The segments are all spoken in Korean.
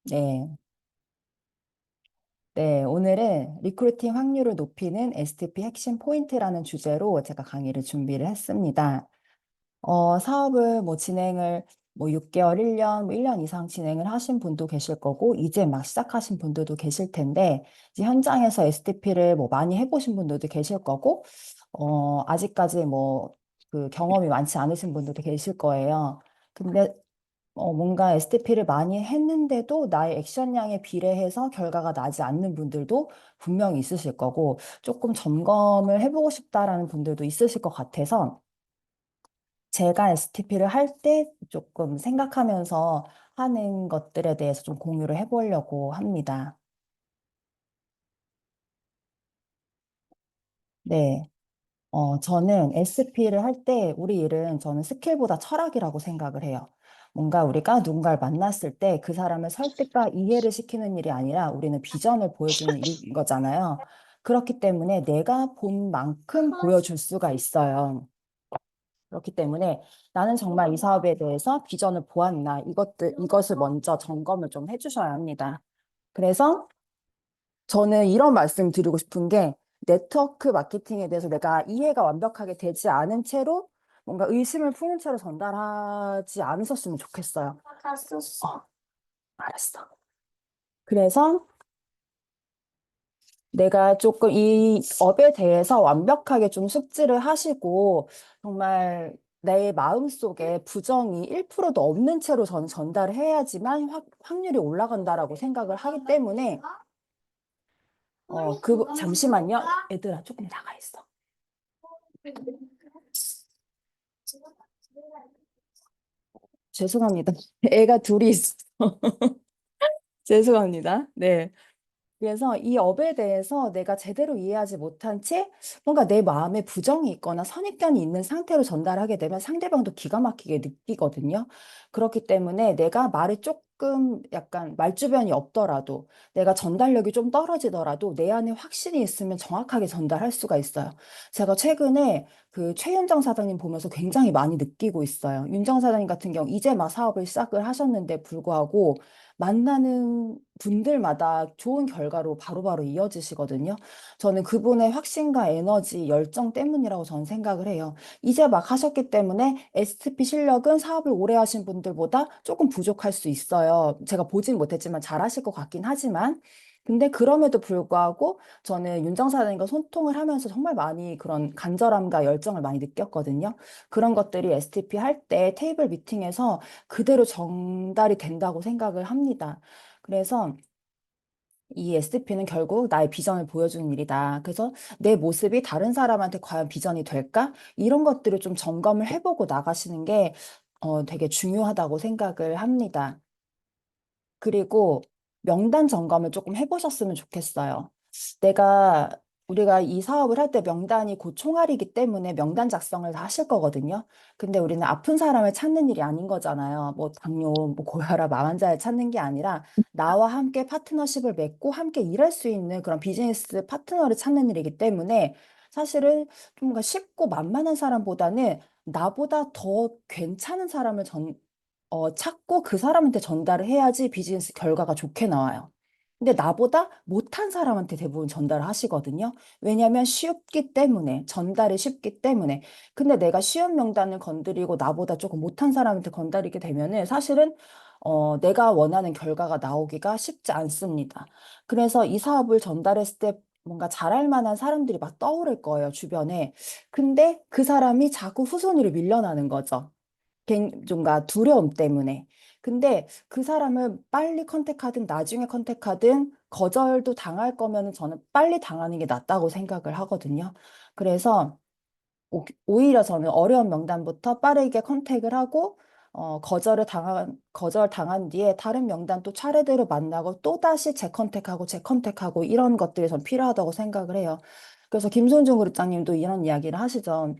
네. 네, 오늘은 리크루팅 확률을 높이는 STP 핵심 포인트라는 주제로 제가 강의를 준비를 했습니다. 사업을 뭐 진행을 뭐 6개월, 1년, 뭐 1년 이상 진행을 하신 분도 계실 거고, 이제 막 시작하신 분들도 계실 텐데, 이제 현장에서 STP를 뭐 많이 해보신 분들도 계실 거고, 아직까지 뭐 그 경험이 많지 않으신 분들도 계실 거예요. 근데 뭔가 STP를 많이 했는데도 나의 액션량에 비례해서 결과가 나지 않는 분들도 분명히 있으실 거고, 조금 점검을 해보고 싶다라는 분들도 있으실 것 같아서, 제가 STP를 할 때 조금 생각하면서 하는 것들에 대해서 좀 공유를 해보려고 합니다. 네. 저는 SP를 할 때 우리 일은 저는 스킬보다 철학이라고 생각을 해요. 뭔가 우리가 누군가를 만났을 때 그 사람을 설득과 이해를 시키는 일이 아니라 우리는 비전을 보여주는 일인 거잖아요. 그렇기 때문에 내가 본 만큼 보여줄 수가 있어요. 그렇기 때문에 나는 정말 이 사업에 대해서 비전을 보았나 이것을 먼저 점검을 좀 해주셔야 합니다. 그래서 저는 이런 말씀 드리고 싶은 게 네트워크 마케팅에 대해서 내가 이해가 완벽하게 되지 않은 채로 뭔가 의심을 푸는 채로 전달하지 않으셨으면 좋겠어요. 어, 알았어. 그래서 내가 조금 이 업에 대해서 완벽하게 좀 숙지를 하시고 정말 내 마음속에 부정이 1%도 없는 채로 저는 전달을 해야지만 확률이 올라간다라고 생각을 하기 때문에 잠시만요. 애들아, 조금 나가 있어. 죄송합니다. 애가 둘이 있어. 죄송합니다. 네. 그래서 이 업에 대해서 내가 제대로 이해하지 못한 채 뭔가 내 마음에 부정이 있거나 선입견이 있는 상태로 전달하게 되면 상대방도 기가 막히게 느끼거든요. 그렇기 때문에 내가 말이 조금 약간 말주변이 없더라도 내가 전달력이 좀 떨어지더라도 내 안에 확신이 있으면 정확하게 전달할 수가 있어요. 제가 최근에 그 최윤정 사장님 보면서 굉장히 많이 느끼고 있어요. 윤정 사장님 같은 경우 이제 막 사업을 시작을 하셨는데 불구하고 만나는 분들마다 좋은 결과로 바로바로 이어지시거든요. 저는 그분의 확신과 에너지, 열정 때문이라고 저는 생각을 해요. 이제 막 하셨기 때문에 STP 실력은 사업을 오래 하신 분들보다 조금 부족할 수 있어요. 제가 보진 못했지만 잘하실 것 같긴 하지만. 근데 그럼에도 불구하고 저는 윤정 사장님과 소통을 하면서 정말 많이 그런 간절함과 열정을 많이 느꼈거든요. 그런 것들이 STP 할 때 테이블 미팅에서 그대로 전달이 된다고 생각을 합니다. 그래서 이 STP는 결국 나의 비전을 보여주는 일이다. 그래서 내 모습이 다른 사람한테 과연 비전이 될까? 이런 것들을 좀 점검을 해보고 나가시는 게 되게 중요하다고 생각을 합니다. 그리고 명단 점검을 조금 해보셨으면 좋겠어요. 내가, 우리가 이 사업을 할 때 명단이 곧 총알이기 때문에 명단 작성을 다 하실 거거든요. 근데 우리는 아픈 사람을 찾는 일이 아닌 거잖아요. 뭐 당뇨, 뭐 고혈압, 암 환자를 찾는 게 아니라 나와 함께 파트너십을 맺고 함께 일할 수 있는 그런 비즈니스 파트너를 찾는 일이기 때문에 사실은 좀 뭔가 쉽고 만만한 사람보다는 나보다 더 괜찮은 사람을 찾고 그 사람한테 전달을 해야지 비즈니스 결과가 좋게 나와요. 근데 나보다 못한 사람한테 대부분 전달을 하시거든요. 왜냐하면 쉽기 때문에, 전달이 쉽기 때문에. 근데 내가 쉬운 명단을 건드리고 나보다 조금 못한 사람한테 건드리게 되면은 사실은 내가 원하는 결과가 나오기가 쉽지 않습니다. 그래서 이 사업을 전달했을 때 뭔가 잘할 만한 사람들이 막 떠오를 거예요, 주변에. 근데 그 사람이 자꾸 후순위로 밀려나는 거죠. 뭔가 두려움 때문에. 근데 그 사람을 빨리 컨택하든 나중에 컨택하든 거절도 당할 거면은 저는 빨리 당하는 게 낫다고 생각을 하거든요. 그래서 오히려 저는 어려운 명단부터 빠르게 컨택을 하고 거절 당한 뒤에 다른 명단 또 차례대로 만나고 또다시 재컨택하고 이런 것들이 전 필요하다고 생각을 해요. 그래서 김손중 그룹장님도 이런 이야기를 하시죠.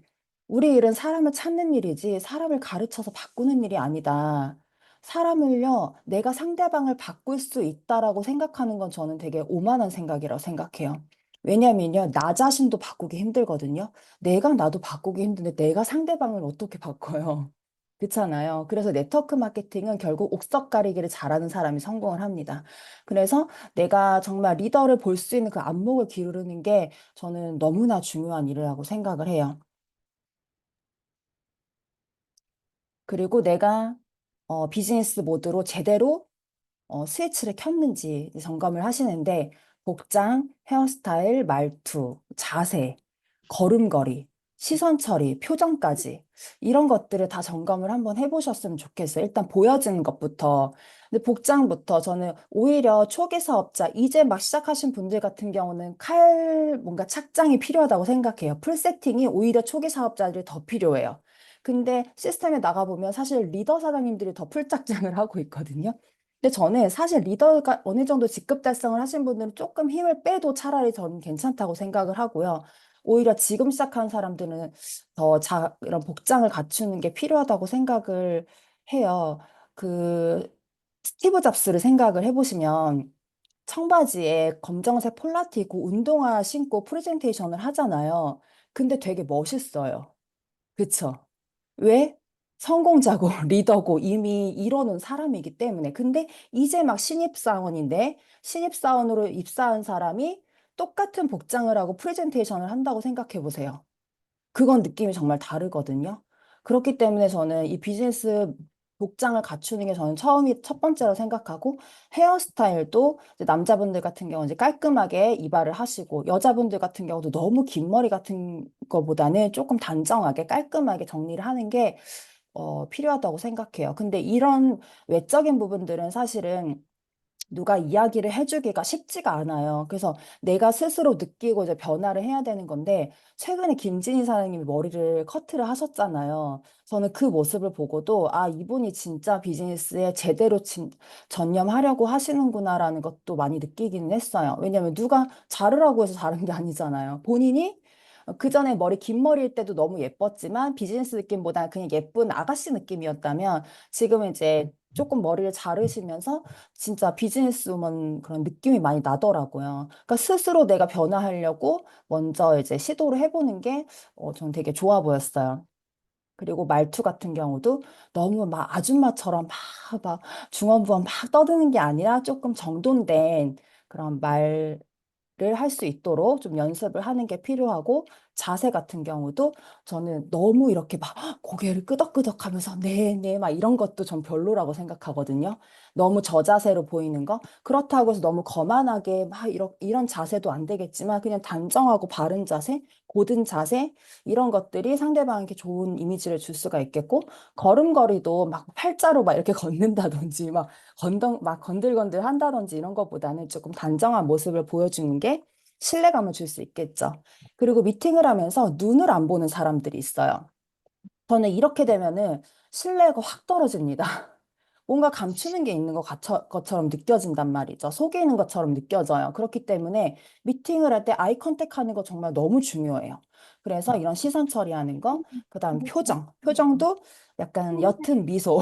우리 일은 사람을 찾는 일이지 사람을 가르쳐서 바꾸는 일이 아니다. 사람을요, 내가 상대방을 바꿀 수 있다라고 생각하는 건 저는 되게 오만한 생각이라고 생각해요. 왜냐면요, 나 자신도 바꾸기 힘들거든요. 내가 나도 바꾸기 힘든데 내가 상대방을 어떻게 바꿔요? 그렇잖아요. 그래서 네트워크 마케팅은 결국 옥석 가리기를 잘하는 사람이 성공을 합니다. 그래서 내가 정말 리더를 볼 수 있는 그 안목을 기르는 게 저는 너무나 중요한 일이라고 생각을 해요. 그리고 내가 비즈니스 모드로 제대로 스위치를 켰는지 이제 점검을 하시는데 복장, 헤어스타일, 말투, 자세, 걸음걸이, 시선 처리, 표정까지 이런 것들을 다 점검을 한번 해보셨으면 좋겠어요. 일단 보여지는 것부터. 근데 복장부터 저는 오히려 초기 사업자, 이제 막 시작하신 분들 같은 경우는 뭔가 착장이 필요하다고 생각해요. 풀 세팅이 오히려 초기 사업자들이 더 필요해요. 근데 시스템에 나가보면 사실 리더 사장님들이 더 풀착장을 하고 있거든요. 근데 저는 사실 리더가 어느 정도 직급 달성을 하신 분들은 조금 힘을 빼도 차라리 저는 괜찮다고 생각을 하고요. 오히려 지금 시작한 사람들은 이런 복장을 갖추는 게 필요하다고 생각을 해요. 그, 스티브 잡스를 생각을 해보시면 청바지에 검정색 폴라티 입고 운동화 신고 프레젠테이션을 하잖아요. 근데 되게 멋있어요. 그쵸? 왜? 성공자고 리더고 이미 이뤄놓은 사람이기 때문에. 근데 이제 막 신입사원인데 신입사원으로 입사한 사람이 똑같은 복장을 하고 프레젠테이션을 한다고 생각해 보세요. 그건 느낌이 정말 다르거든요. 그렇기 때문에 저는 이 비즈니스 복장을 갖추는 게 저는 첫 번째로 생각하고 헤어스타일도 이제 남자분들 같은 경우는 이제 깔끔하게 이발을 하시고 여자분들 같은 경우도 너무 긴 머리 같은 거보다는 조금 단정하게 깔끔하게 정리를 하는 게 필요하다고 생각해요. 근데 이런 외적인 부분들은 사실은 누가 이야기를 해주기가 쉽지가 않아요. 그래서 내가 스스로 느끼고 이제 변화를 해야 되는 건데, 최근에 김진희 사장님이 머리를 커트를 하셨잖아요. 저는 그 모습을 보고도, 아, 이분이 진짜 비즈니스에 제대로 전념하려고 하시는구나라는 것도 많이 느끼기는 했어요. 왜냐면 누가 자르라고 해서 자른 게 아니잖아요. 본인이 그 전에 긴 머리일 때도 너무 예뻤지만 비즈니스 느낌보다 그냥 예쁜 아가씨 느낌이었다면 지금은 이제 조금 머리를 자르시면서 진짜 비즈니스우먼 그런 느낌이 많이 나더라고요. 그러니까 스스로 내가 변화하려고 먼저 이제 시도를 해보는 게 저는 되게 좋아 보였어요. 그리고 말투 같은 경우도 너무 막 아줌마처럼 막 중언부언 막 떠드는 게 아니라 조금 정돈된 그런 말을 할 수 있도록 좀 연습을 하는 게 필요하고 자세 같은 경우도 저는 너무 이렇게 막 고개를 끄덕끄덕 하면서 네, 네, 막 이런 것도 전 별로라고 생각하거든요. 너무 저자세로 보이는 거. 그렇다고 해서 너무 거만하게 막 이런 자세도 안 되겠지만 그냥 단정하고 바른 자세, 고든 자세 이런 것들이 상대방에게 좋은 이미지를 줄 수가 있겠고 걸음걸이도 막 팔자로 막 이렇게 걷는다든지 막 건들건들 한다든지 이런 것보다는 조금 단정한 모습을 보여주는 게 신뢰감을 줄 수 있겠죠. 그리고 미팅을 하면서 눈을 안 보는 사람들이 있어요. 저는 이렇게 되면은 신뢰가 확 떨어집니다. 뭔가 감추는 게 있는 것처럼 느껴진단 말이죠. 속에 있는 것처럼 느껴져요. 그렇기 때문에 미팅을 할 때 아이 컨택 하는 거 정말 너무 중요해요. 그래서 이런 시선 처리하는 거, 그다음 표정. 표정도 약간 옅은 미소,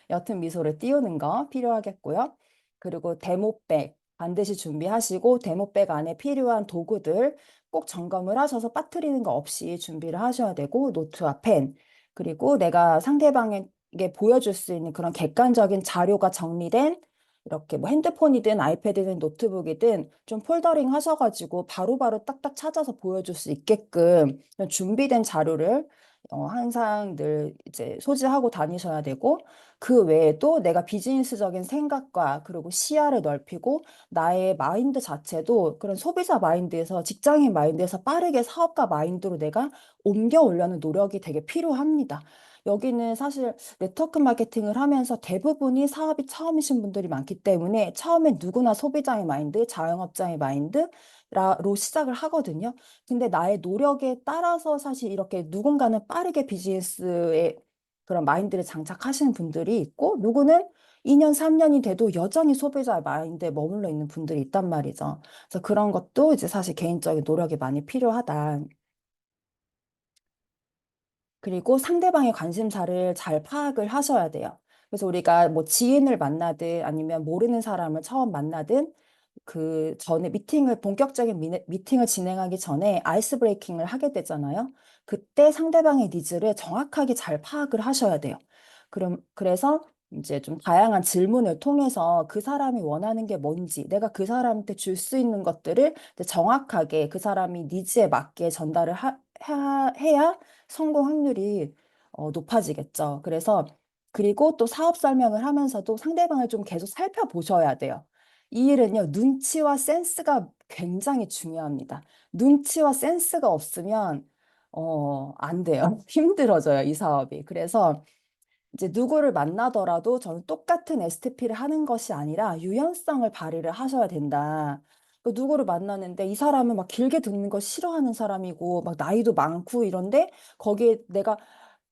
옅은 미소를 띄우는 거 필요하겠고요. 그리고 데모백 반드시 준비하시고 데모백 안에 필요한 도구들 꼭 점검을 하셔서 빠뜨리는 거 없이 준비를 하셔야 되고 노트와 펜, 그리고 내가 상대방에게 보여줄 수 있는 그런 객관적인 자료가 정리된 이렇게 뭐 핸드폰이든 아이패드든 노트북이든 좀 폴더링 하셔가지고 바로바로 딱딱 찾아서 보여줄 수 있게끔 준비된 자료를 항상 늘 이제 소지하고 다니셔야 되고 그 외에도 내가 비즈니스적인 생각과 그리고 시야를 넓히고 나의 마인드 자체도 그런 소비자 마인드에서 직장인 마인드에서 빠르게 사업가 마인드로 내가 옮겨 오려는 노력이 되게 필요합니다. 여기는 사실 네트워크 마케팅을 하면서 대부분이 사업이 처음이신 분들이 많기 때문에 처음에 누구나 소비자의 마인드, 자영업자의 마인드로 시작을 하거든요. 근데 나의 노력에 따라서 사실 이렇게 누군가는 빠르게 비즈니스에 그런 마인드를 장착하시는 분들이 있고 누구는 2년, 3년이 돼도 여전히 소비자의 마인드에 머물러 있는 분들이 있단 말이죠. 그래서 그런 것도 이제 사실 개인적인 노력이 많이 필요하다. 그리고 상대방의 관심사를 잘 파악을 하셔야 돼요. 그래서 우리가 뭐 지인을 만나든 아니면 모르는 사람을 처음 만나든 그 전에 본격적인 미팅을 진행하기 전에 아이스 브레이킹을 하게 되잖아요. 그때 상대방의 니즈를 정확하게 잘 파악을 하셔야 돼요. 그래서 이제 좀 다양한 질문을 통해서 그 사람이 원하는 게 뭔지, 내가 그 사람한테 줄 수 있는 것들을 이제 정확하게 그 사람이 니즈에 맞게 전달을 해야 성공 확률이 높아지겠죠. 그리고 또 사업 설명을 하면서도 상대방을 좀 계속 살펴보셔야 돼요. 이 일은요, 눈치와 센스가 굉장히 중요합니다. 눈치와 센스가 없으면, 안 돼요. 힘들어져요, 이 사업이. 그래서 이제 누구를 만나더라도 저는 똑같은 STP를 하는 것이 아니라 유연성을 발휘를 하셔야 된다. 누구를 만나는데 이 사람은 막 길게 듣는 거 싫어하는 사람이고, 막 나이도 많고 이런데 거기에 내가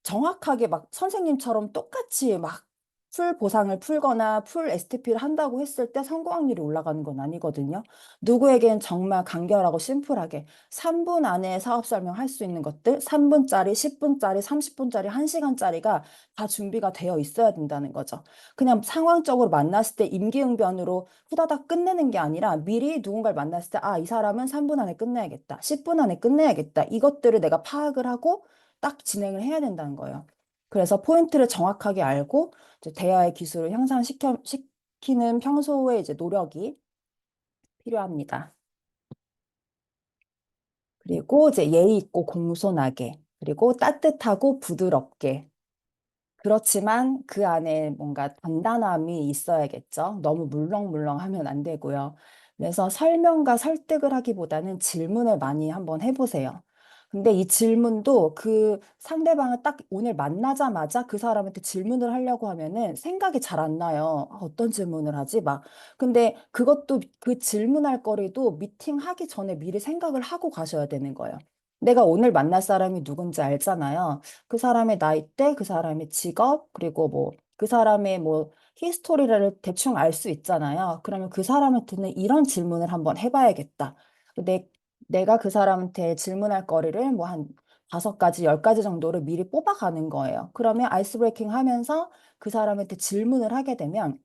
정확하게 막 선생님처럼 똑같이 막 풀 보상을 풀거나 풀 STP를 한다고 했을 때 성공 확률이 올라가는 건 아니거든요. 누구에겐 정말 간결하고 심플하게 3분 안에 사업 설명할 수 있는 것들, 3분짜리, 10분짜리, 30분짜리, 1시간짜리가 다 준비가 되어 있어야 된다는 거죠. 그냥 상황적으로 만났을 때 임기응변으로 후다닥 끝내는 게 아니라 미리 누군가를 만났을 때, 아, 이 사람은 3분 안에 끝내야겠다. 10분 안에 끝내야겠다. 이것들을 내가 파악을 하고 딱 진행을 해야 된다는 거예요. 그래서 포인트를 정확하게 알고 이제 대화의 기술을 향상시키는 평소에 이제 노력이 필요합니다. 그리고 이제 예의 있고 공손하게, 그리고 따뜻하고 부드럽게, 그렇지만 그 안에 뭔가 단단함이 있어야겠죠. 너무 물렁물렁하면 안 되고요. 그래서 설명과 설득을 하기보다는 질문을 많이 한번 해보세요. 근데 이 질문도 그 상대방을 딱 오늘 만나자마자 그 사람한테 질문을 하려고 하면은 생각이 잘 안 나요. 아, 어떤 질문을 하지? 막. 근데 그것도 그 질문할 거리도 미팅하기 전에 미리 생각을 하고 가셔야 되는 거예요. 내가 오늘 만날 사람이 누군지 알잖아요. 그 사람의 나이대, 그 사람의 직업, 그리고 뭐 그 사람의 뭐 히스토리를 대충 알 수 있잖아요. 그러면 그 사람한테는 이런 질문을 한번 해봐야겠다. 내, 내가 그 사람한테 질문할 거리를 뭐 한 5가지, 10가지 정도를 미리 뽑아가는 거예요. 그러면 아이스 브레이킹 하면서 그 사람한테 질문을 하게 되면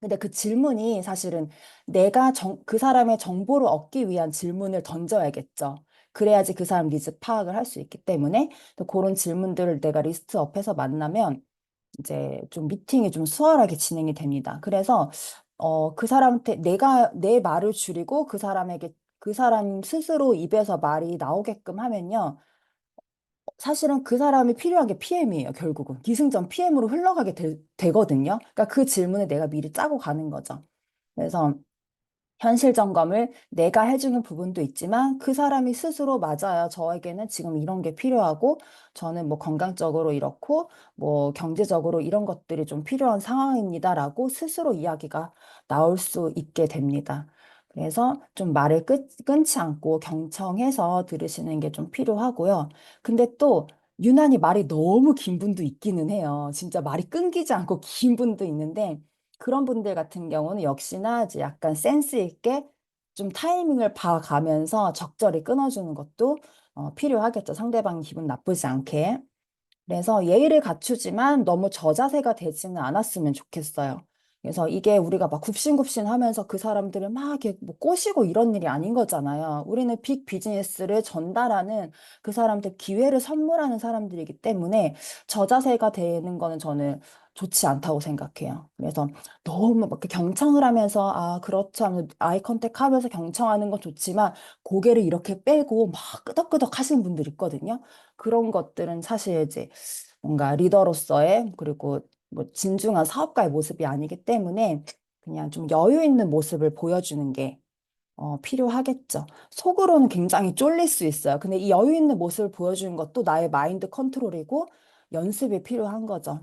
근데 그 질문이 사실은 그 사람의 정보를 얻기 위한 질문을 던져야겠죠. 그래야지 그 사람 니즈 파악을 할 수 있기 때문에 또 그런 질문들을 내가 리스트업해서 만나면 이제 좀 미팅이 좀 수월하게 진행이 됩니다. 그래서 그 사람한테 내가 내 말을 줄이고 그 사람 스스로 입에서 말이 나오게끔 하면요. 사실은 그 사람이 필요한 게 PM이에요, 결국은. 기승전 PM으로 흘러가게 되거든요. 그러니까 그 질문을 내가 미리 짜고 가는 거죠. 그래서 현실 점검을 내가 해주는 부분도 있지만 그 사람이 스스로 맞아요. 저에게는 지금 이런 게 필요하고 저는 뭐 건강적으로 이렇고 뭐 경제적으로 이런 것들이 좀 필요한 상황입니다라고 스스로 이야기가 나올 수 있게 됩니다. 그래서 좀 말을 끊지 않고 경청해서 들으시는 게 좀 필요하고요. 근데 또 유난히 말이 너무 긴 분도 있기는 해요. 진짜 말이 끊기지 않고 긴 분도 있는데 그런 분들 같은 경우는 역시나 이제 약간 센스 있게 좀 타이밍을 봐가면서 적절히 끊어주는 것도 필요하겠죠. 상대방 기분 나쁘지 않게. 그래서 예의를 갖추지만 너무 저자세가 되지는 않았으면 좋겠어요. 그래서 이게 우리가 막 굽신굽신 하면서 그 사람들을 막 이렇게 뭐 꼬시고 이런 일이 아닌 거잖아요. 우리는 빅 비즈니스를 전달하는 그 사람들 기회를 선물하는 사람들이기 때문에 저자세가 되는 거는 저는 좋지 않다고 생각해요. 그래서 너무 막 이렇게 경청을 하면서 아, 그렇죠 하면 아이 컨택 하면서 경청하는 건 좋지만 고개를 이렇게 빼고 막 끄덕끄덕 하시는 분들 있거든요. 그런 것들은 사실 이제 뭔가 리더로서의 그리고 뭐 진중한 사업가의 모습이 아니기 때문에 그냥 좀 여유 있는 모습을 보여주는 게 필요하겠죠. 속으로는 굉장히 쫄릴 수 있어요. 근데 이 여유 있는 모습을 보여주는 것도 나의 마인드 컨트롤이고 연습이 필요한 거죠.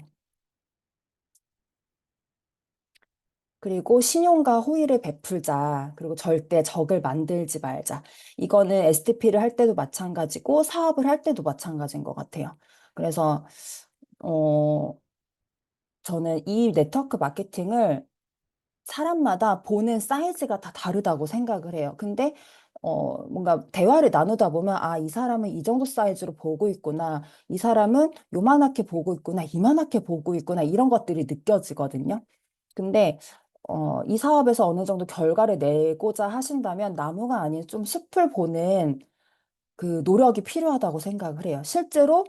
그리고 신용과 호의를 베풀자. 그리고 절대 적을 만들지 말자. 이거는 STP를 할 때도 마찬가지고 사업을 할 때도 마찬가지인 것 같아요. 그래서 어, 저는 이 네트워크 마케팅을 사람마다 보는 사이즈가 다 다르다고 생각을 해요. 근데 뭔가 대화를 나누다 보면 아, 이 사람은 이 정도 사이즈로 보고 있구나. 이 사람은 요만하게 보고 있구나. 이만하게 보고 있구나. 이런 것들이 느껴지거든요. 근데 이 사업에서 어느 정도 결과를 내고자 하신다면 나무가 아닌 좀 숲을 보는 그 노력이 필요하다고 생각을 해요. 실제로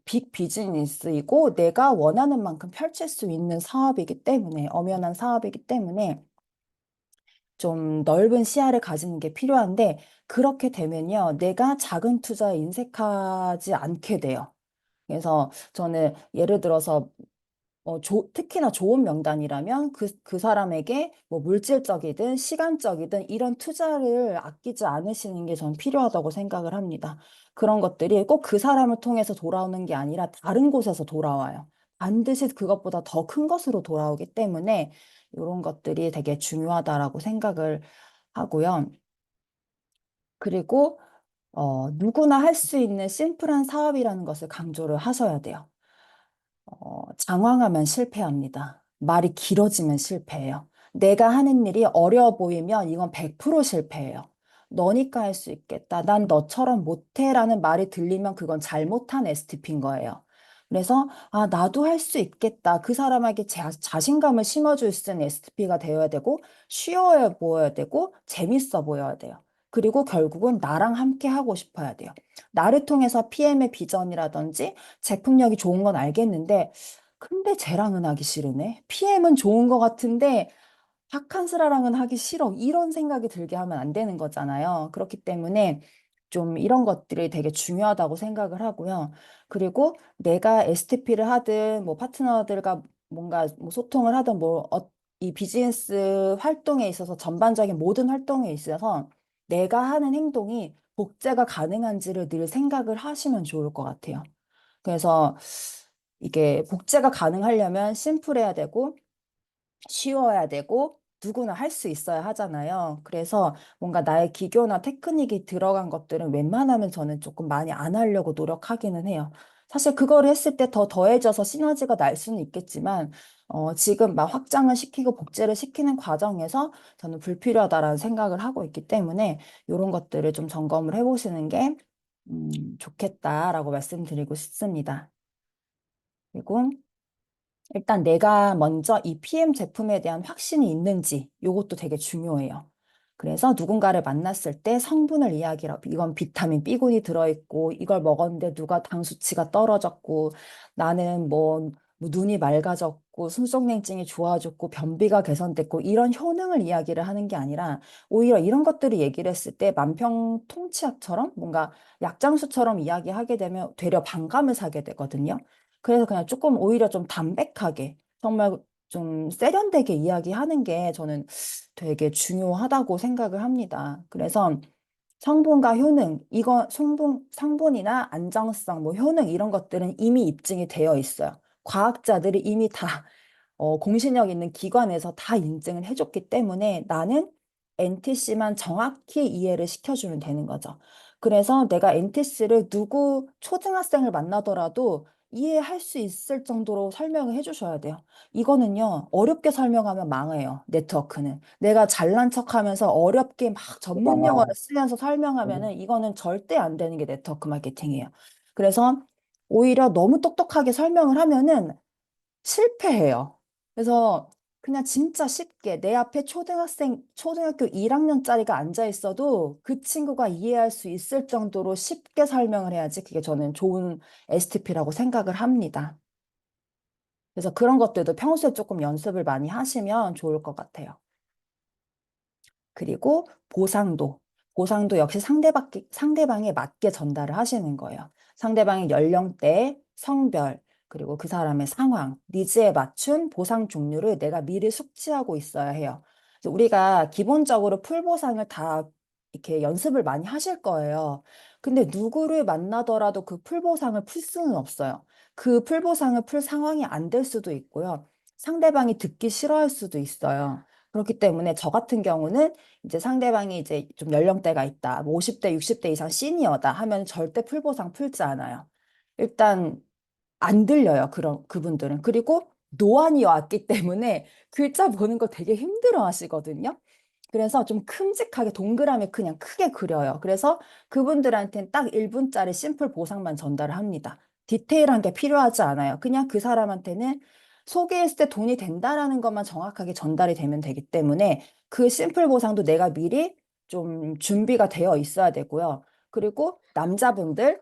빅 비즈니스이고 내가 원하는 만큼 펼칠 수 있는 사업이기 때문에, 엄연한 사업이기 때문에 좀 넓은 시야를 가지는 게 필요한데, 그렇게 되면요, 내가 작은 투자에 인색하지 않게 돼요. 그래서 저는 예를 들어서 특히나 좋은 명단이라면 그 사람에게 뭐 물질적이든 시간적이든 이런 투자를 아끼지 않으시는 게 전 필요하다고 생각을 합니다. 그런 것들이 꼭 그 사람을 통해서 돌아오는 게 아니라 다른 곳에서 돌아와요. 반드시 그것보다 더 큰 것으로 돌아오기 때문에 이런 것들이 되게 중요하다라고 생각을 하고요. 그리고 누구나 할 수 있는 심플한 사업이라는 것을 강조를 하셔야 돼요. 장황하면 실패합니다. 말이 길어지면 실패해요. 내가 하는 일이 어려워 보이면 이건 100% 실패해요. 너니까 할 수 있겠다. 난 너처럼 못해라는 말이 들리면 그건 잘못한 STP인 거예요. 그래서, 아, 나도 할 수 있겠다. 그 사람에게 자신감을 심어줄 수 있는 STP가 되어야 되고, 쉬워 보여야 되고, 재밌어 보여야 돼요. 그리고 결국은 나랑 함께 하고 싶어야 돼요. 나를 통해서 PM의 비전이라든지 제품력이 좋은 건 알겠는데, 근데 쟤랑은 하기 싫으네. PM은 좋은 것 같은데, 박한스라랑은 하기 싫어. 이런 생각이 들게 하면 안 되는 거잖아요. 그렇기 때문에 좀 이런 것들이 되게 중요하다고 생각을 하고요. 그리고 내가 STP를 하든, 뭐 파트너들과 뭔가 뭐 소통을 하든, 이 비즈니스 활동에 있어서 전반적인 모든 활동에 있어서 내가 하는 행동이 복제가 가능한지를 늘 생각을 하시면 좋을 것 같아요. 그래서 이게 복제가 가능하려면 심플해야 되고 쉬워야 되고 누구나 할 수 있어야 하잖아요. 그래서 뭔가 나의 기교나 테크닉이 들어간 것들은 웬만하면 저는 조금 많이 안 하려고 노력하기는 해요. 사실 그거를 했을 때 더 더해져서 시너지가 날 수는 있겠지만 지금 막 확장을 시키고 복제를 시키는 과정에서 저는 불필요하다라는 생각을 하고 있기 때문에 이런 것들을 좀 점검을 해보시는 게 좋겠다라고 말씀드리고 싶습니다. 그리고 일단 내가 먼저 이 PM 제품에 대한 확신이 있는지 이것도 되게 중요해요. 그래서 누군가를 만났을 때 성분을 이야기하고 이건 비타민 B군이 들어있고 이걸 먹었는데 누가 당 수치가 떨어졌고 나는 뭐 눈이 맑아졌고 순속냉증이 좋아졌고 변비가 개선됐고 이런 효능을 이야기를 하는 게 아니라 오히려 이런 것들을 얘기를 했을 때 만병통치약처럼 뭔가 약장수처럼 이야기하게 되면 되려 반감을 사게 되거든요. 그래서 그냥 조금 오히려 좀 담백하게, 정말 좀 세련되게 이야기하는 게 저는 되게 중요하다고 생각을 합니다. 그래서 성분과 효능, 성분이나 안정성, 뭐 효능 이런 것들은 이미 입증이 되어 있어요. 과학자들이 이미 다 공신력 있는 기관에서 다 인증을 해줬기 때문에 나는 NTC만 정확히 이해를 시켜주면 되는 거죠. 그래서 내가 NTC를 누구 초등학생을 만나더라도 이해할 수 있을 정도로 설명을 해주셔야 돼요. 이거는요, 어렵게 설명하면 망해요, 네트워크는. 내가 잘난 척하면서 어렵게 막 전문 용어를 쓰면서 설명하면은 이거는 절대 안 되는 게 네트워크 마케팅이에요. 그래서 오히려 너무 똑똑하게 설명을 하면은 실패해요. 그래서 그냥 진짜 쉽게 내 앞에 초등학교 1학년짜리가 앉아 있어도 그 친구가 이해할 수 있을 정도로 쉽게 설명을 해야지 그게 저는 좋은 STP라고 생각을 합니다. 그래서 그런 것들도 평소에 조금 연습을 많이 하시면 좋을 것 같아요. 그리고 보상도. 보상도 역시 상대방에 맞게 전달을 하시는 거예요. 상대방의 연령대, 성별, 그리고 그 사람의 상황, 니즈에 맞춘 보상 종류를 내가 미리 숙지하고 있어야 해요. 그래서 우리가 기본적으로 풀 보상을 다 이렇게 연습을 많이 하실 거예요. 근데 누구를 만나더라도 그 풀 보상을 풀 수는 없어요. 그 풀 보상을 풀 상황이 안 될 수도 있고요. 상대방이 듣기 싫어할 수도 있어요. 그렇기 때문에 저 같은 경우는 이제 상대방이 이제 좀 연령대가 있다. 뭐 50대, 60대 이상 시니어다 하면 절대 풀보상 풀지 않아요. 일단 안 들려요. 그분들은. 그리고 노안이 왔기 때문에 글자 보는 거 되게 힘들어 하시거든요. 그래서 좀 큼직하게 동그라미 그냥 크게 그려요. 그래서 그분들한테는 딱 1분짜리 심플 보상만 전달을 합니다. 디테일한 게 필요하지 않아요. 그냥 그 사람한테는 소개했을 때 돈이 된다라는 것만 정확하게 전달이 되면 되기 때문에 그 심플 보상도 내가 미리 좀 준비가 되어 있어야 되고요. 그리고 남자분들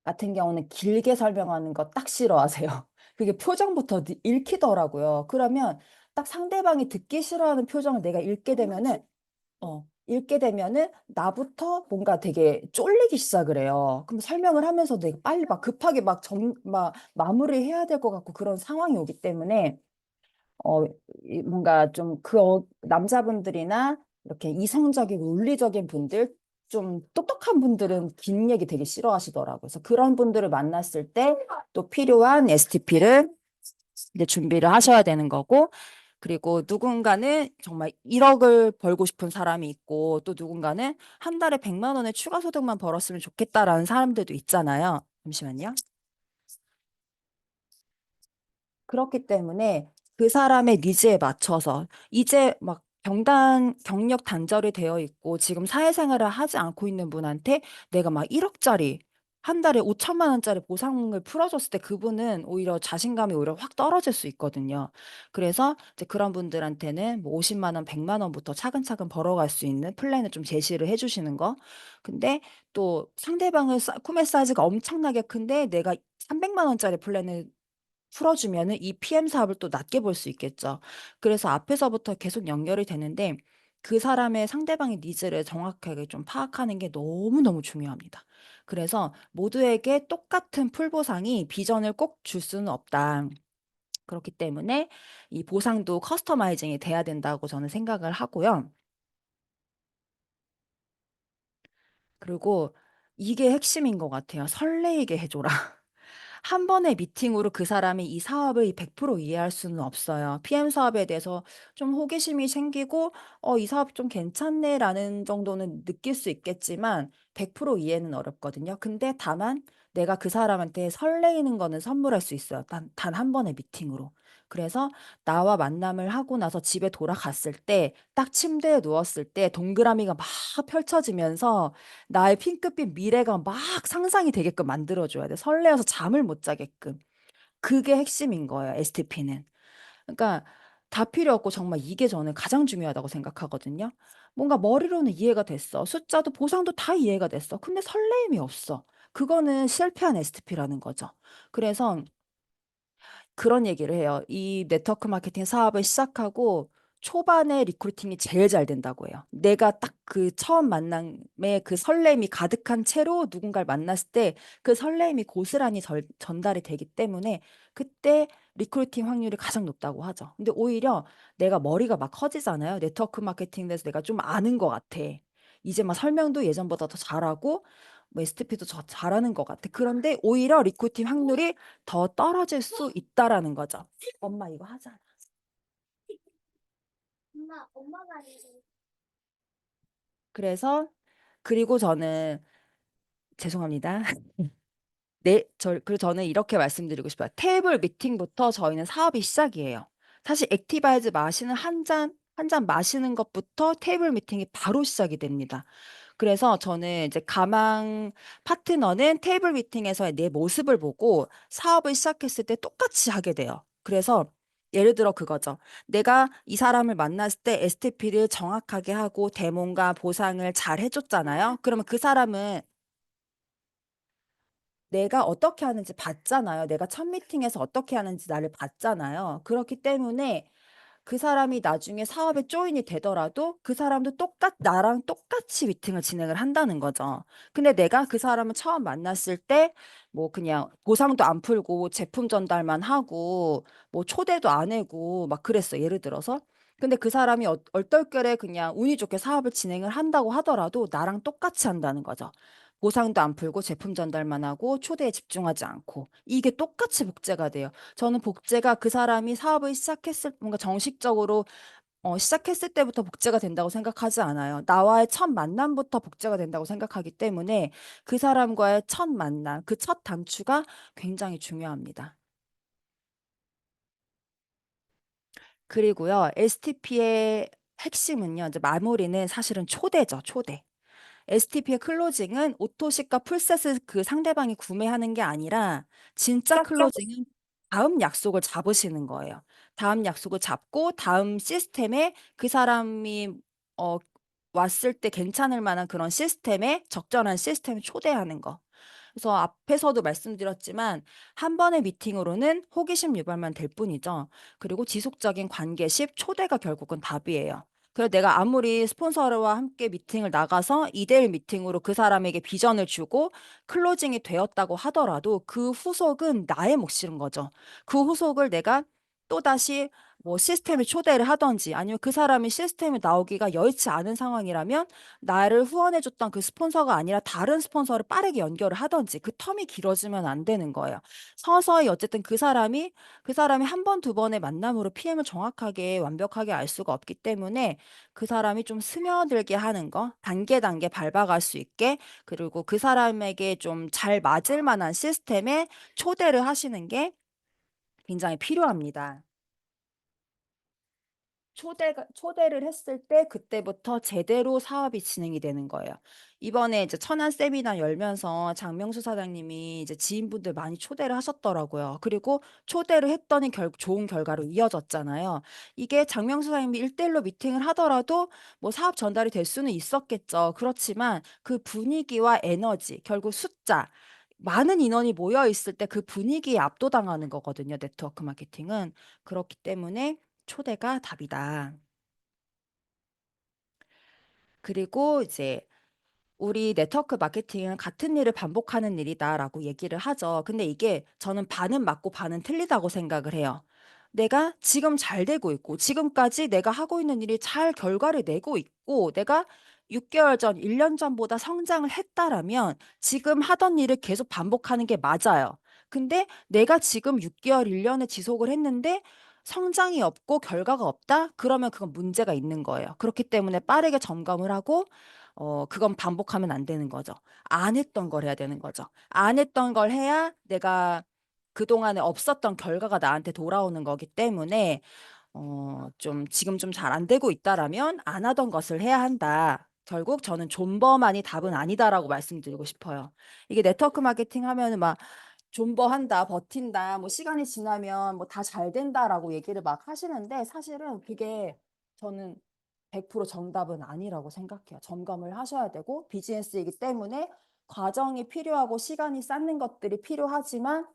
같은 경우는 길게 설명하는 거 딱 싫어하세요. 그게 표정부터 읽히더라고요. 그러면 딱 상대방이 듣기 싫어하는 표정을 내가 읽게 되면은 나부터 뭔가 되게 쫄리기 시작을 해요. 그럼 설명을 하면서 내가 빨리 막 급하게 막 마무리해야 될 것 같고 그런 상황이 오기 때문에 어, 뭔가 좀 남자분들이나 이렇게 이성적이고 논리적인 분들, 좀 똑똑한 분들은 긴 얘기 되게 싫어하시더라고요. 그래서 그런 분들을 만났을 때 또 필요한 STP를 이제 준비를 하셔야 되는 거고, 그리고 누군가는 정말 1억을 벌고 싶은 사람이 있고, 또 누군가는 한 달에 100만 원의 추가 소득만 벌었으면 좋겠다라는 사람들도 있잖아요. 잠시만요. 그렇기 때문에 그 사람의 니즈에 맞춰서 이제 막 경력 단절이 되어 있고 지금 사회생활을 하지 않고 있는 분한테 내가 막 1억짜리 한 달에 5천만 원짜리 보상을 풀어줬을 때 그분은 오히려 자신감이 오히려 확 떨어질 수 있거든요. 그래서 이제 그런 분들한테는 뭐 50만 원, 100만 원부터 차근차근 벌어갈 수 있는 플랜을 좀 제시를 해주시는 거. 근데 또 상대방의 꿈의 사이즈가 엄청나게 큰데 내가 300만 원짜리 플랜을 풀어주면은 이 PM 사업을 또 낮게 볼 수 있겠죠. 그래서 앞에서부터 계속 연결이 되는데 그 사람의 상대방의 니즈를 정확하게 좀 파악하는 게 너무너무 중요합니다. 그래서 모두에게 똑같은 풀 보상이 비전을 꼭 줄 수는 없다. 그렇기 때문에 이 보상도 커스터마이징이 돼야 된다고 저는 생각을 하고요. 그리고 이게 핵심인 것 같아요. 설레이게 해줘라. 한 번의 미팅으로 그 사람이 이 사업을 100% 이해할 수는 없어요. PM 사업에 대해서 좀 호기심이 생기고, 이 사업 좀 괜찮네라는 정도는 느낄 수 있겠지만, 100% 이해는 어렵거든요. 근데 다만, 내가 그 사람한테 설레이는 거는 선물할 수 있어요. 단 한 번의 미팅으로. 그래서 나와 만남을 하고 나서 집에 돌아갔을 때, 딱 침대에 누웠을 때 동그라미가 막 펼쳐지면서 나의 핑크빛 미래가 막 상상이 되게끔 만들어줘야 돼. 설레어서 잠을 못 자게끔. 그게 핵심인 거예요, STP는. 그러니까 다 필요 없고 정말 이게 저는 가장 중요하다고 생각하거든요. 뭔가 머리로는 이해가 됐어. 숫자도 보상도 다 이해가 됐어. 근데 설레임이 없어. 그거는 실패한 STP라는 거죠. 그래서 그런 얘기를 해요. 이 네트워크 마케팅 사업을 시작하고 초반에 리크루팅이 제일 잘 된다고 해요. 내가 딱 그 처음 만남에 그 설렘이 가득한 채로 누군가를 만났을 때 그 설렘이 고스란히 전달이 되기 때문에 그때 리크루팅 확률이 가장 높다고 하죠. 근데 오히려 내가 머리가 막 커지잖아요. 네트워크 마케팅에 대해서 내가 좀 아는 것 같아. 이제 막 설명도 예전보다 더 잘하고 뭐 STP도 더 잘하는 것 같아. 그런데 오히려 리크루팅 확률이 더 떨어질 수 있다라는 거죠. 엄마 이거 하잖아. 그래서 그리고 저는 죄송합니다. 네, 그리고 저는 이렇게 말씀드리고 싶어요. 테이블 미팅부터 저희는 사업이 시작이에요. 사실 액티바이즈 마시는 한 잔 마시는 것부터 테이블 미팅이 바로 시작이 됩니다. 그래서 저는 이제 가망 파트너는 테이블 미팅에서의 내 모습을 보고 사업을 시작했을 때 똑같이 하게 돼요. 그래서 예를 들어 그거죠. 내가 이 사람을 만났을 때 STP를 정확하게 하고 데모과 보상을 잘 해줬잖아요. 그러면 그 사람은 내가 어떻게 하는지 봤잖아요. 내가 첫 미팅에서 어떻게 하는지 나를 봤잖아요. 그렇기 때문에 그 사람이 나중에 사업에 조인이 되더라도 그 사람도 나랑 똑같이 미팅을 진행을 한다는 거죠. 근데 내가 그 사람을 처음 만났을 때 뭐 그냥 보상도 안 풀고 제품 전달만 하고 뭐 초대도 안 해고 막 그랬어. 예를 들어서. 근데 그 사람이 얼떨결에 그냥 운이 좋게 사업을 진행을 한다고 하더라도 나랑 똑같이 한다는 거죠. 보상도 안 풀고 제품 전달만 하고 초대에 집중하지 않고 이게 똑같이 복제가 돼요. 저는 복제가 그 사람이 사업을 뭔가 정식적으로 시작했을 때부터 복제가 된다고 생각하지 않아요. 나와의 첫 만남부터 복제가 된다고 생각하기 때문에 그 사람과의 첫 만남, 그 첫 단추가 굉장히 중요합니다. 그리고요, STP의 핵심은요, 이제 마무리는 사실은 초대죠, 초대. STP의 클로징은 오토식과 풀셋을 그 상대방이 구매하는 게 아니라 진짜 클로징은 다음 약속을 잡으시는 거예요. 다음 약속을 잡고 다음 시스템에 그 사람이 어, 왔을 때 괜찮을 만한 그런 시스템에 적절한 시스템에 초대하는 거. 그래서 앞에서도 말씀드렸지만 한 번의 미팅으로는 호기심 유발만 될 뿐이죠. 그리고 지속적인 관계십 초대가 결국은 답이에요. 그래서 내가 아무리 스폰서와 함께 미팅을 나가서 2대1 미팅으로 그 사람에게 비전을 주고 클로징이 되었다고 하더라도 그 후속은 나의 몫인 거죠. 그 후속을 내가 또다시 뭐 시스템에 초대를 하든지 아니면 그 사람이 시스템에 나오기가 여의치 않은 상황이라면 나를 후원해줬던 그 스폰서가 아니라 다른 스폰서를 빠르게 연결을 하든지 그 텀이 길어지면 안 되는 거예요. 서서히 어쨌든 그 사람이 한 번, 두 번의 만남으로 PM을 정확하게 완벽하게 알 수가 없기 때문에 그 사람이 좀 스며들게 하는 거, 단계 단계 밟아갈 수 있게 그리고 그 사람에게 좀 잘 맞을 만한 시스템에 초대를 하시는 게 굉장히 필요합니다. 초대를 했을 때 그때부터 제대로 사업이 진행이 되는 거예요. 이번에 이제 천안 세미나 열면서 장명수 사장님이 이제 지인분들 많이 초대를 하셨더라고요. 그리고 초대를 했더니 좋은 결과로 이어졌잖아요. 이게 장명수 사장님이 1대1로 미팅을 하더라도 뭐 사업 전달이 될 수는 있었겠죠. 그렇지만 그 분위기와 에너지, 결국 숫자, 많은 인원이 모여 있을 때 그 분위기에 압도당하는 거거든요. 네트워크 마케팅은. 그렇기 때문에 초대가 답이다. 그리고 이제 우리 네트워크 마케팅은 같은 일을 반복하는 일이다라고 얘기를 하죠. 근데 이게 저는 반은 맞고 반은 틀리다고 생각을 해요. 내가 지금 잘 되고 있고, 지금까지 내가 하고 있는 일이 잘 결과를 내고 있고, 내가 6개월 전, 1년 전보다 성장을 했다라면 지금 하던 일을 계속 반복하는 게 맞아요. 근데 내가 지금 6개월, 1년을 지속을 했는데 성장이 없고 결과가 없다? 그러면 그건 문제가 있는 거예요. 그렇기 때문에 빠르게 점검을 하고 그건 반복하면 안 되는 거죠. 안 했던 걸 해야 되는 거죠. 안 했던 걸 해야 내가 그동안에 없었던 결과가 나한테 돌아오는 거기 때문에 좀 지금 좀 잘 안 되고 있다라면 안 하던 것을 해야 한다. 결국 저는 존버만이 답은 아니다라고 말씀드리고 싶어요. 이게 네트워크 마케팅 하면은 막 존버한다, 버틴다, 뭐 시간이 지나면 뭐 다 잘 된다라고 얘기를 막 하시는데 사실은 그게 저는 100% 정답은 아니라고 생각해요. 점검을 하셔야 되고 비즈니스이기 때문에 과정이 필요하고 시간이 쌓는 것들이 필요하지만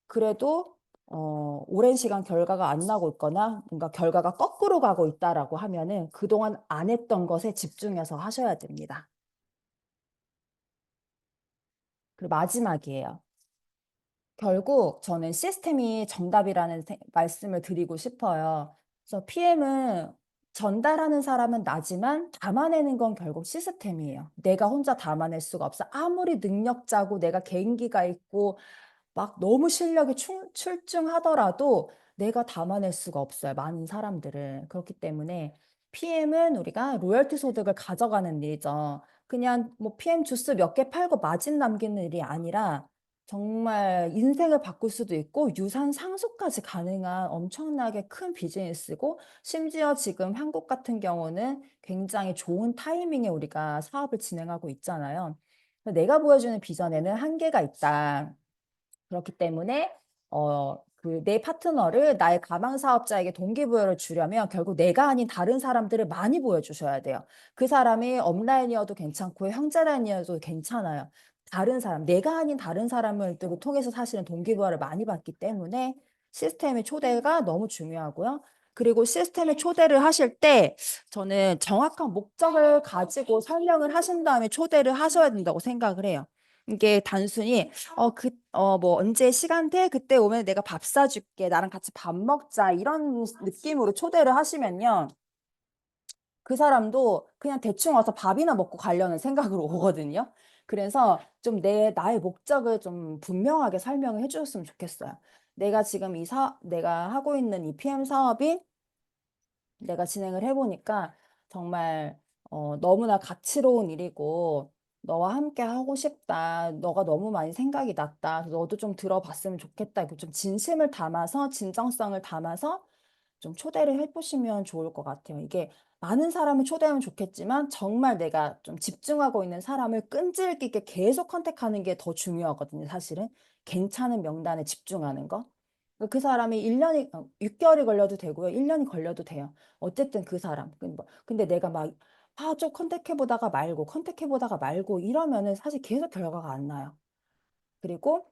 그래도 오랜 시간 결과가 안 나고 있거나 뭔가 결과가 거꾸로 가고 있다라고 하면은 그동안 안 했던 것에 집중해서 하셔야 됩니다. 그리고 마지막이에요. 결국 저는 시스템이 정답이라는 말씀을 드리고 싶어요. 그래서 PM은 전달하는 사람은 나지만 담아내는 건 결국 시스템이에요. 내가 혼자 담아낼 수가 없어. 아무리 능력자고 내가 개인기가 있고 막 너무 실력이 출중하더라도 내가 담아낼 수가 없어요. 많은 사람들을. 그렇기 때문에 PM은 우리가 로열티 소득을 가져가는 일이죠. 그냥 뭐 PM 주스 몇 개 팔고 마진 남기는 일이 아니라 정말 인생을 바꿀 수도 있고 유산 상속까지 가능한 엄청나게 큰 비즈니스고 심지어 지금 한국 같은 경우는 굉장히 좋은 타이밍에 우리가 사업을 진행하고 있잖아요. 내가 보여주는 비전에는 한계가 있다. 그렇기 때문에 내 파트너를 나의 가망 사업자에게 동기부여를 주려면 결국 내가 아닌 다른 사람들을 많이 보여주셔야 돼요. 그 사람이 업라인이어도 괜찮고 형제라인이어도 괜찮아요. 다른 사람, 내가 아닌 다른 사람을 또 통해서 사실은 동기부여를 많이 받기 때문에 시스템의 초대가 너무 중요하고요. 그리고 시스템의 초대를 하실 때 저는 정확한 목적을 가지고 설명을 하신 다음에 초대를 하셔야 된다고 생각을 해요. 이게 단순히 뭐 언제 시간 돼? 그때 오면 내가 밥 사줄게. 나랑 같이 밥 먹자. 이런 느낌으로 초대를 하시면요. 그 사람도 그냥 대충 와서 밥이나 먹고 가려는 생각으로 오거든요. 그래서 좀 나의 목적을 좀 분명하게 설명을 해주셨으면 좋겠어요. 내가 하고 있는 이 PM 사업이 내가 진행을 해보니까 정말 너무나 가치로운 일이고 너와 함께 하고 싶다. 너가 너무 많이 생각이 났다. 너도 좀 들어봤으면 좋겠다. 이렇게 좀 진심을 담아서 진정성을 담아서 좀 초대를 해보시면 좋을 것 같아요. 이게 많은 사람을 초대하면 좋겠지만 정말 내가 좀 집중하고 있는 사람을 끈질기게 계속 컨택하는 게 더 중요하거든요. 사실은 괜찮은 명단에 집중하는 거. 그 사람이 6개월이 걸려도 되고요. 1년이 걸려도 돼요. 어쨌든 그 사람. 근데 내가 막, 좀 컨택해보다가 말고 이러면은 사실 계속 결과가 안 나요. 그리고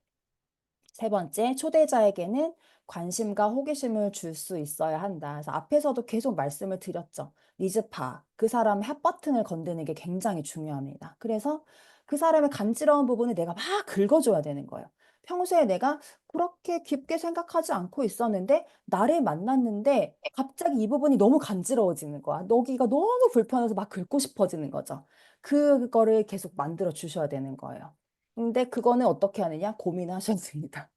세 번째, 초대자에게는 관심과 호기심을 줄 수 있어야 한다. 그래서 앞에서도 계속 말씀을 드렸죠. 리즈파, 그 사람의 핫 버튼을 건드는 게 굉장히 중요합니다. 그래서 그 사람의 간지러운 부분을 내가 막 긁어줘야 되는 거예요. 평소에 내가 그렇게 깊게 생각하지 않고 있었는데, 나를 만났는데, 갑자기 이 부분이 너무 간지러워지는 거야. 여기가 너무 불편해서 막 긁고 싶어지는 거죠. 그거를 계속 만들어 주셔야 되는 거예요. 근데 그거는 어떻게 하느냐? 고민하셨습니다.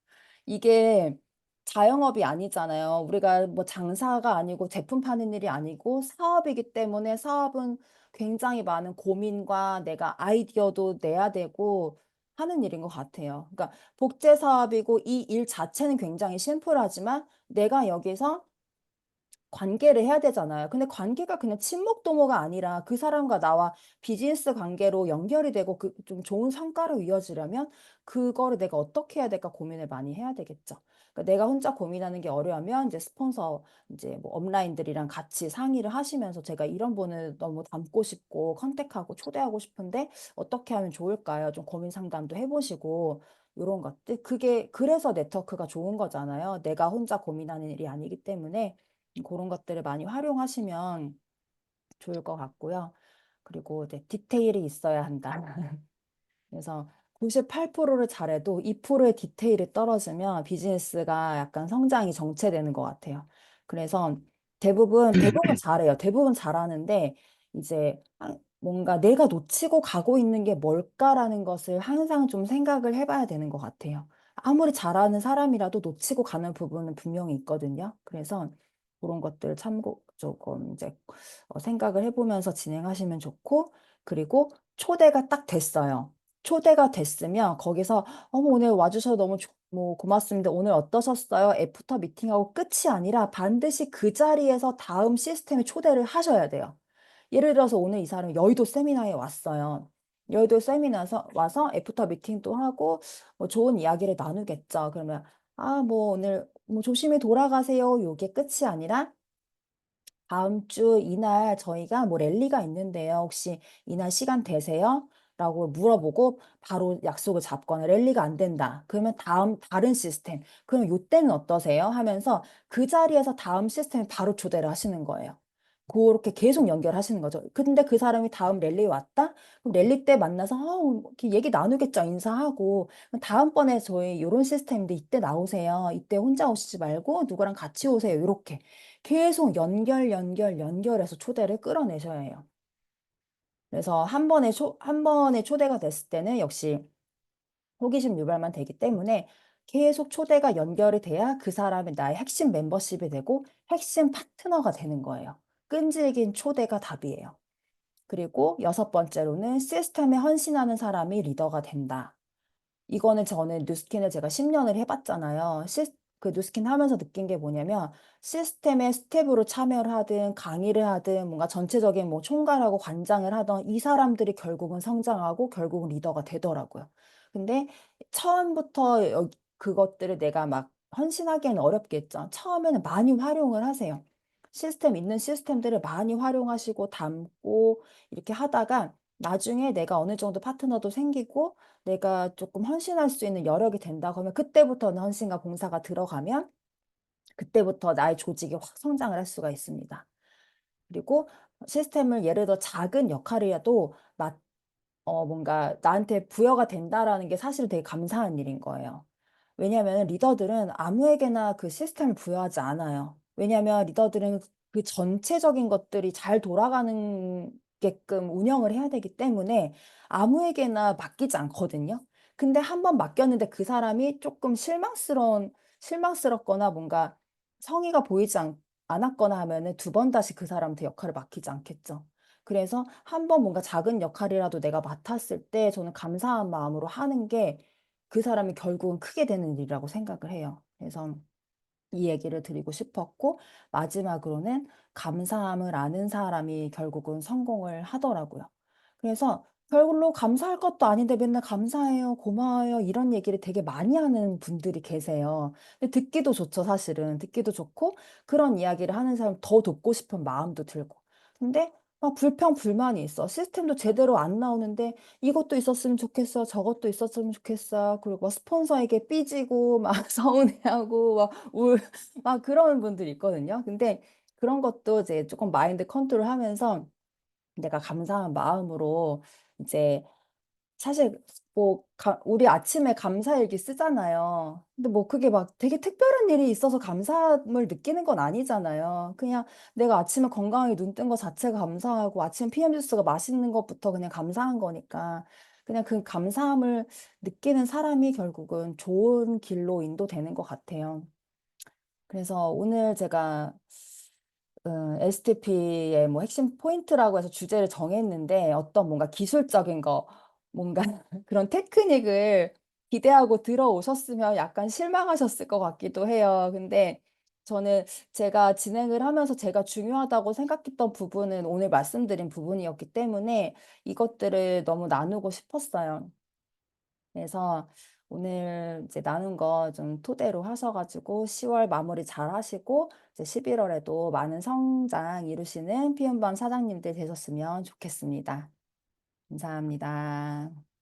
이게 자영업이 아니잖아요. 우리가 뭐 장사가 아니고 제품 파는 일이 아니고 사업이기 때문에 사업은 굉장히 많은 고민과 내가 아이디어도 내야 되고 하는 일인 것 같아요. 그러니까 복제 사업이고 이 일 자체는 굉장히 심플하지만 내가 여기서 관계를 해야 되잖아요. 근데 관계가 그냥 친목 도모가 아니라 그 사람과 나와 비즈니스 관계로 연결이 되고 그 좀 좋은 성과로 이어지려면 그거를 내가 어떻게 해야 될까 고민을 많이 해야 되겠죠. 그러니까 내가 혼자 고민하는 게 어려우면 이제 스폰서 이제 뭐 업라인들이랑 같이 상의를 하시면서 제가 이런 분을 너무 닮고 싶고 컨택하고 초대하고 싶은데 어떻게 하면 좋을까요? 좀 고민 상담도 해보시고 요런 것들. 그게 그래서 네트워크가 좋은 거잖아요. 내가 혼자 고민하는 일이 아니기 때문에 그런 것들을 많이 활용하시면 좋을 것 같고요. 그리고 이제 디테일이 있어야 한다. 그래서 98%를 잘해도 2%의 디테일이 떨어지면 비즈니스가 약간 성장이 정체되는 것 같아요. 그래서 대부분 잘해요. 대부분 잘하는데, 이제 뭔가 내가 놓치고 가고 있는 게 뭘까라는 것을 항상 좀 생각을 해봐야 되는 것 같아요. 아무리 잘하는 사람이라도 놓치고 가는 부분은 분명히 있거든요. 그래서 그런 것들 참고 조금 이제 생각을 해보면서 진행하시면 좋고, 그리고 초대가 딱 됐어요. 초대가 됐으면 거기서 어머 오늘 와주셔서 너무 뭐 고맙습니다. 오늘 어떠셨어요? 애프터 미팅하고 끝이 아니라 반드시 그 자리에서 다음 시스템에 초대를 하셔야 돼요. 예를 들어서 오늘 이 사람이 여의도 세미나에 왔어요. 여의도 세미나에서 와서 애프터 미팅도 하고 뭐 좋은 이야기를 나누겠죠. 그러면 아 뭐 오늘 뭐 조심히 돌아가세요. 요게 끝이 아니라 다음 주 이날 저희가 뭐 랠리가 있는데요. 혹시 이날 시간 되세요? 라고 물어보고 바로 약속을 잡거나 랠리가 안 된다. 그러면 다른 시스템. 그럼 요때는 어떠세요? 하면서 그 자리에서 다음 시스템에 바로 초대를 하시는 거예요. 그렇게 계속 연결하시는 거죠. 근데 그 사람이 다음 랠리에 왔다? 그럼 랠리 때 만나서 이렇게 얘기 나누겠죠. 인사하고. 그럼 다음번에 저희 요런 시스템인데 이때 나오세요. 이때 혼자 오시지 말고 누구랑 같이 오세요. 이렇게. 계속 연결해서 초대를 끌어내셔야 해요. 그래서 한 번에 초대가 됐을 때는 역시 호기심 유발만 되기 때문에 계속 초대가 연결이 돼야 그 사람이 나의 핵심 멤버십이 되고 핵심 파트너가 되는 거예요. 끈질긴 초대가 답이에요. 그리고 여섯 번째로는 시스템에 헌신하는 사람이 리더가 된다. 이거는 저는 뉴스킨을 제가 10년을 해봤잖아요. 그 뉴스킨 하면서 느낀 게 뭐냐면 시스템의 스텝으로 참여를 하든 강의를 하든 뭔가 전체적인 뭐 총괄하고 관장을 하던 이 사람들이 결국은 성장하고 결국은 리더가 되더라고요. 근데 처음부터 그것들을 내가 막 헌신하기에는 어렵겠죠. 처음에는 많이 활용을 하세요. 있는 시스템들을 많이 활용하시고 담고 이렇게 하다가 나중에 내가 어느 정도 파트너도 생기고 내가 조금 헌신할 수 있는 여력이 된다 그러면 그때부터는 헌신과 봉사가 들어가면 그때부터 나의 조직이 확 성장을 할 수가 있습니다. 그리고 시스템을 예를 들어 작은 역할이라도 뭔가 나한테 부여가 된다라는 게 사실 되게 감사한 일인 거예요. 왜냐하면 리더들은 아무에게나 그 시스템을 부여하지 않아요. 왜냐하면 리더들은 그 전체적인 것들이 잘 돌아가는 게끔 운영을 해야 되기 때문에 아무에게나 맡기지 않거든요. 근데 한 번 맡겼는데 그 사람이 조금 실망스럽거나 뭔가 성의가 보이지 않았거나 하면은 두 번 다시 그 사람한테 역할을 맡기지 않겠죠. 그래서 한 번 뭔가 작은 역할이라도 내가 맡았을 때 저는 감사한 마음으로 하는 게 그 사람이 결국은 크게 되는 일이라고 생각을 해요. 그래서 이 얘기를 드리고 싶었고, 마지막으로는 감사함을 아는 사람이 결국은 성공을 하더라고요. 그래서 별로 감사할 것도 아닌데 맨날 감사해요, 고마워요, 이런 얘기를 되게 많이 하는 분들이 계세요. 근데 듣기도 좋죠, 사실은. 듣기도 좋고, 그런 이야기를 하는 사람 더 돕고 싶은 마음도 들고. 근데 막 불평, 불만이 있어. 시스템도 제대로 안 나오는데 이것도 있었으면 좋겠어. 저것도 있었으면 좋겠어. 그리고 막 스폰서에게 삐지고 막 서운해하고 막 막 그런 분들이 있거든요. 근데 그런 것도 이제 조금 마인드 컨트롤 하면서 내가 감사한 마음으로 이제 사실 뭐 우리 아침에 감사일기 쓰잖아요. 근데 뭐 그게 막 되게 특별한 일이 있어서 감사함을 느끼는 건 아니잖아요. 그냥 내가 아침에 건강하게 눈 뜬 거 자체가 감사하고 아침 PM 주스가 맛있는 것부터 그냥 감사한 거니까 그냥 그 감사함을 느끼는 사람이 결국은 좋은 길로 인도되는 것 같아요. 그래서 오늘 제가 STP의 뭐 핵심 포인트라고 해서 주제를 정했는데 어떤 뭔가 기술적인 거, 뭔가 그런 테크닉을 기대하고 들어오셨으면 약간 실망하셨을 것 같기도 해요. 근데 저는 제가 진행을 하면서 제가 중요하다고 생각했던 부분은 오늘 말씀드린 부분이었기 때문에 이것들을 너무 나누고 싶었어요. 그래서 오늘 이제 나눈 거 좀 토대로 하셔가지고 10월 마무리 잘 하시고 이제 11월에도 많은 성장 이루시는 피움밤 사장님들 되셨으면 좋겠습니다. 감사합니다.